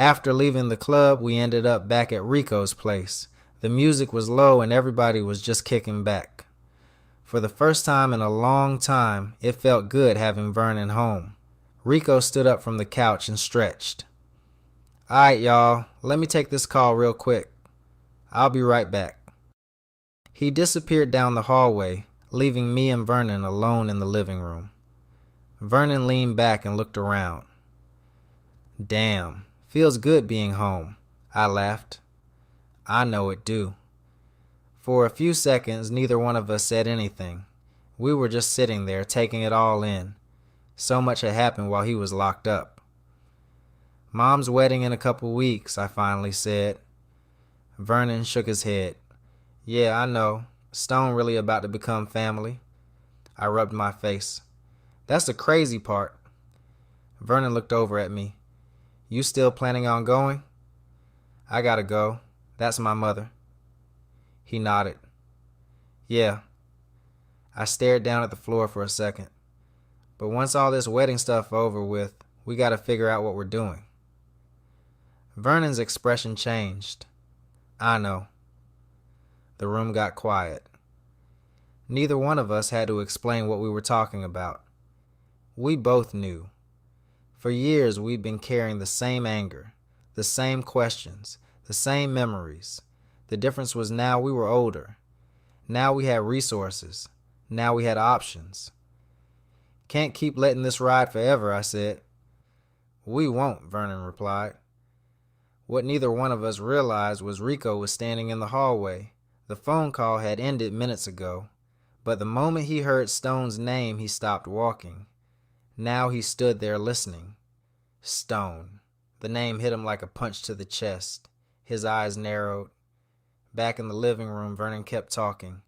After leaving the club, we ended up back at Rico's place. The music was low and everybody was just kicking back. For the first time in a long time, it felt good having Vernon home. Rico stood up from the couch and stretched. "Alright, y'all, let me take this call real quick. I'll be right back." He disappeared down the hallway, leaving me and Vernon alone in the living room. Vernon leaned back and looked around. "Damn, feels good being home," I laughed. "I know it do." For a few seconds, neither one of us said anything. We were just sitting there, taking it all in. So much had happened while he was locked up. "Mom's wedding in a couple weeks," I finally said. Vernon shook his head. "Yeah, I know. Stone really about to become family." I rubbed my face. "That's the crazy part." Vernon looked over at me. "You still planning on going?" "I gotta go. That's my mother." He nodded. "Yeah." I stared down at the floor for a second. "But once all this wedding stuff over with, we gotta figure out what we're doing." Vernon's expression changed. "I know." The room got quiet. Neither one of us had to explain what we were talking about. We both knew. For years we'd been carrying the same anger, the same questions, the same memories. The difference was now we were older. Now we had resources. Now we had options. "Can't keep letting this ride forever," I said. "We won't," Vernon replied. What neither one of us realized was Rico was standing in the hallway. The phone call had ended minutes ago, but the moment he heard Stone's name, he stopped walking. Now he stood there listening. Stone. The name hit him like a punch to the chest. His eyes narrowed. Back in the living room, Vernon kept talking.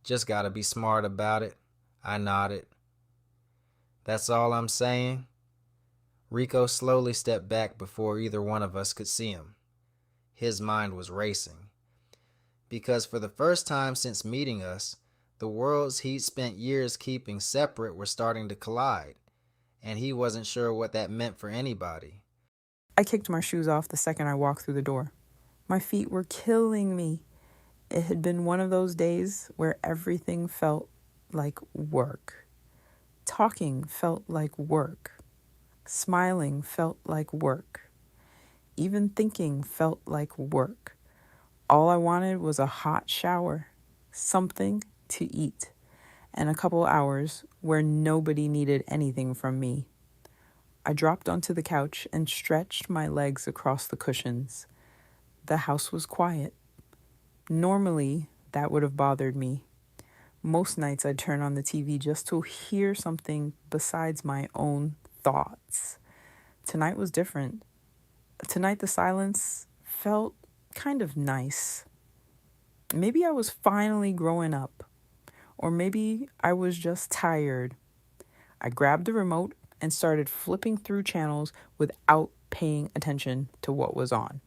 "Just gotta be smart about it." I nodded. "That's all I'm saying?" Rico slowly stepped back before either one of us could see him. His mind was racing. Because for the first time since meeting us, the worlds he'd spent years keeping separate were starting to collide, and he wasn't sure what that meant for anybody. I kicked my shoes off the second I walked through the door. My feet were killing me. It had been one of those days where everything felt like work. Talking felt like work. Smiling felt like work. Even thinking felt like work. All I wanted was a hot shower, something to eat, and a couple hours where nobody needed anything from me. I dropped onto the couch and stretched my legs across the cushions. The house was quiet. Normally, that would have bothered me. Most nights I'd turn on the TV just to hear something besides my own thoughts. Tonight was different. Tonight the silence felt kind of nice. Maybe I was finally growing up, or maybe I was just tired. I grabbed the remote and started flipping through channels without paying attention to what was on.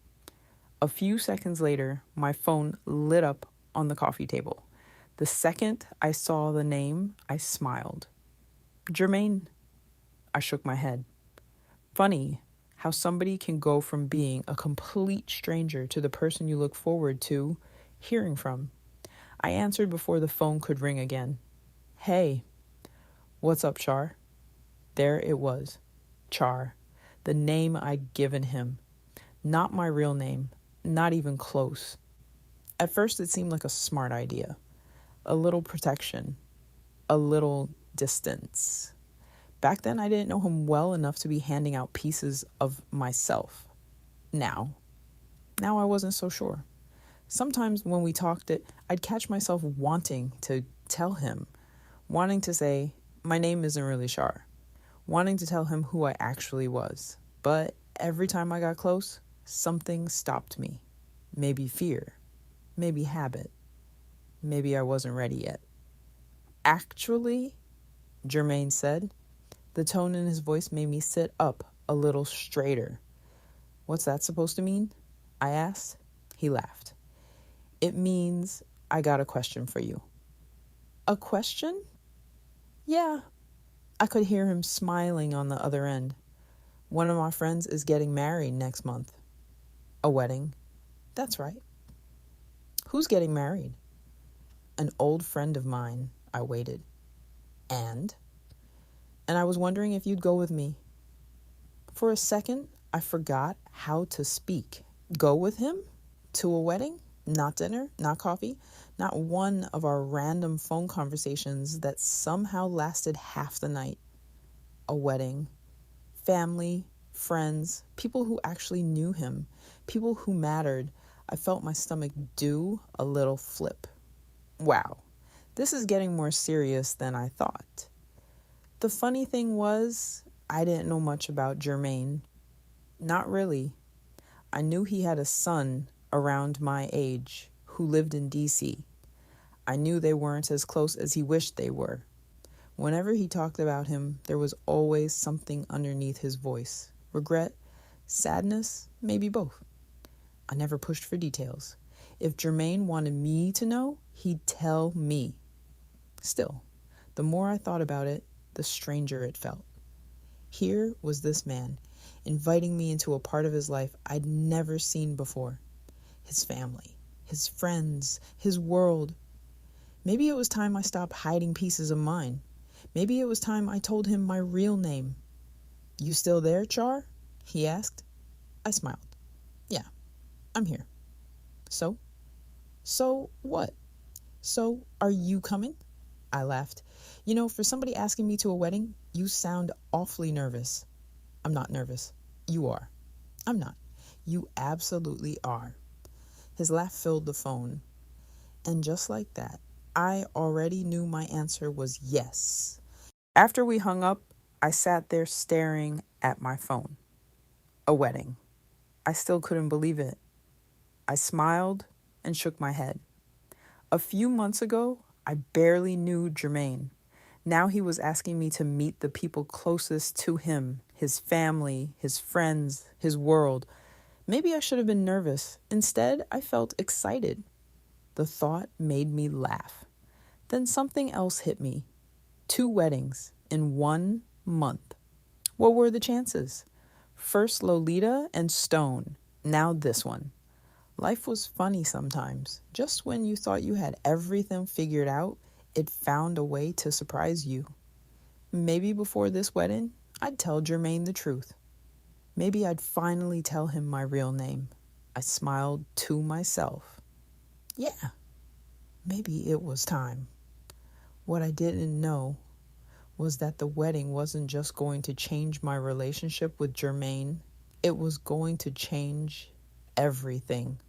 A few seconds later, my phone lit up on the coffee table. The second I saw the name, I smiled. "Jermaine." I shook my head. Funny how somebody can go from being a complete stranger to the person you look forward to hearing from. I answered before the phone could ring again. "Hey." "What's up, Char?" There it was. Char. The name I'd given him. Not my real name. Not even close. At first it seemed like a smart idea. A little protection. A little distance. Back then I didn't know him well enough to be handing out pieces of myself. Now I wasn't so sure. Sometimes when we talked I'd catch myself wanting to tell him. Wanting to say, my name isn't really Char. Wanting to tell him who I actually was. But every time I got close, something stopped me. Maybe fear. Maybe habit. Maybe I wasn't ready yet. "Actually," Jermaine said. The tone in his voice made me sit up a little straighter. "What's that supposed to mean?" I asked. He laughed. "It means I got a question for you." "A question?" "Yeah." I could hear him smiling on the other end. One of my friends is getting married next month. A wedding. That's right. Who's getting married? An old friend of mine. I waited. And I was wondering if you'd go with me. For a second, I forgot how to speak. Go with him? To a wedding? Not dinner? Not coffee? Not one of our random phone conversations that somehow lasted half the night. A wedding. Family, friends, people who actually knew him, people who mattered. I felt my stomach do a little flip. Wow, this is getting more serious than I thought. The funny thing was, I didn't know much about Jermaine. Not really. I knew he had a son around my age who lived in D.C. I knew they weren't as close as he wished they were. Whenever he talked about him, there was always something underneath his voice. Regret, sadness, maybe both. I never pushed for details. If Jermaine wanted me to know, he'd tell me. Still, the more I thought about it, the stranger it felt. Here was this man, inviting me into a part of his life I'd never seen before. His family, his friends, his world. Maybe it was time I stopped hiding pieces of mine. Maybe it was time I told him my real name. "You still there, Char?" he asked. I smiled. "Yeah, I'm here." So? So what? So, are you coming? I laughed. You know, for somebody asking me to a wedding, you sound awfully nervous. I'm not nervous. You are. I'm not. You absolutely are. His laugh filled the phone. And just like that, I already knew my answer was yes. After we hung up, I sat there staring at my phone. A wedding. I still couldn't believe it. I smiled and shook my head. A few months ago, I barely knew Jermaine. Now he was asking me to meet the people closest to him, his family, his friends, his world. Maybe I should have been nervous. Instead, I felt excited. The thought made me laugh. Then something else hit me. 2 weddings in 1 month. What were the chances? First Lolita and Stone. Now this one. Life was funny sometimes. Just when you thought you had everything figured out, it found a way to surprise you. Maybe before this wedding, I'd tell Jermaine the truth. Maybe I'd finally tell him my real name. I smiled to myself. Yeah, maybe it was time. What I didn't know was that the wedding wasn't just going to change my relationship with Jermaine. It was going to change everything.